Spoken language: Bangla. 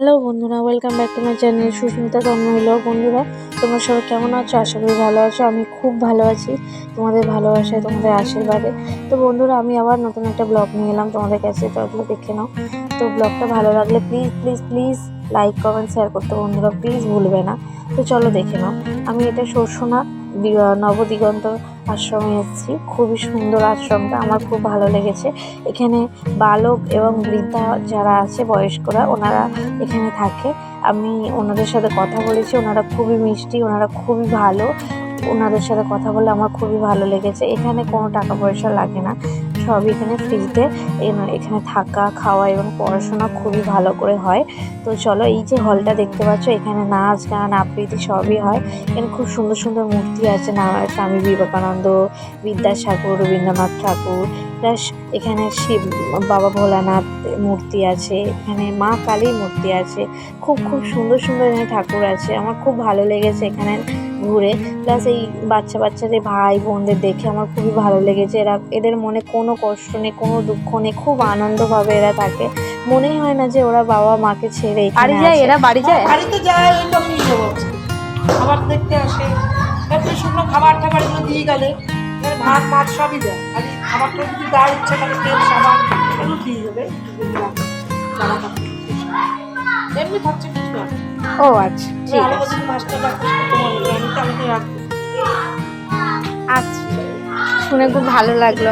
হ্যালো বন্ধুরা, welcome back to my channel Susmita Tanmoy. বন্ধুরা, তোমরা সবাই কেমন আছো? আশা করি ভালো আছো। আমি খুব ভালো আছি তোমাদের ভালোবাসায়, তোমাদের আশীর্বাদে। তো বন্ধুরা, আমি আবার নতুন একটা ব্লগ নিয়ে এলাম তোমাদের কাছে, চলো দেখে নাও। তো ব্লগটা ভালো লাগলে please please please like comment share করতে বন্ধুরা প্লিজ ভুলবে না। তো চলো দেখে নাও। আমি এটা সরসোনা নবদিগন্ত আশ্রমে এসেছি। খুবই সুন্দর আশ্রমটা, আমার খুব ভালো লেগেছে। এখানে বালক এবং বৃদ্ধা যারা আছে বয়স্করা, ওনারা এখানে থাকে। আমি ওনাদের সাথে কথা বলেছি, ওনারা খুবই মিষ্টি, ওনারা খুবই ভালো। ওনাদের সাথে কথা বলে আমার খুবই ভালো লেগেছে। এখানে কোনো টাকা পয়সা লাগে না, সবই এখানে ফ্রিতে। এখানে থাকা খাওয়া এবং পড়াশোনা খুবই ভালো করে হয়। তো চলো, এই যে হলটা দেখতে পাচ্ছ, এখানে নাচ গান আবৃত্তি সবই হয়। এখানে খুব সুন্দর সুন্দর মূর্তি আছে, স্বামী বিবেকানন্দ, বিদ্যাসাগর, রবীন্দ্রনাথ ঠাকুর, প্লাস এখানে শিব বাবা ভোলানাথ মূর্তি আছে, এখানে মা কালীর মূর্তি আছে। খুব খুব সুন্দর সুন্দর এখানে ঠাকুর আছে। আমার খুব ভালো লেগেছে এখানে ঘুরে। প্লাস এই বাচ্চাদের ভাই বোনদের দেখে আমার খুবই ভালো লেগেছে। এদের মনে কোনো কষ্ট নেই, কোনো দুঃখ নেই, খুব আনন্দভাবে এরা থাকে। মনেই হয় না যে ওরা বাবা মাকে ছেড়ে এখানে আছে। এরা বাড়ি যায়, বাড়িতে যায়, ওই তো নিয়ে যাবো, খাবার দেখতে আসে। তুই শুকনো খাবার টাবার এগুলো দিয়ে গেলে ভাত মাছ সবই দেয়। আর এই খাবারটা যদি দেওয়ার ইচ্ছা করে তেল সাবান এগুলো দিয়ে যাবে। এমনি থাকছে কিছু না। ও আচ্ছা, ঠিক আমাকে আছে। যদি মাছটা রাখতে তোমার আমি তো রাখবো। আচ্ছা, শুনে খুব ভালো লাগলো।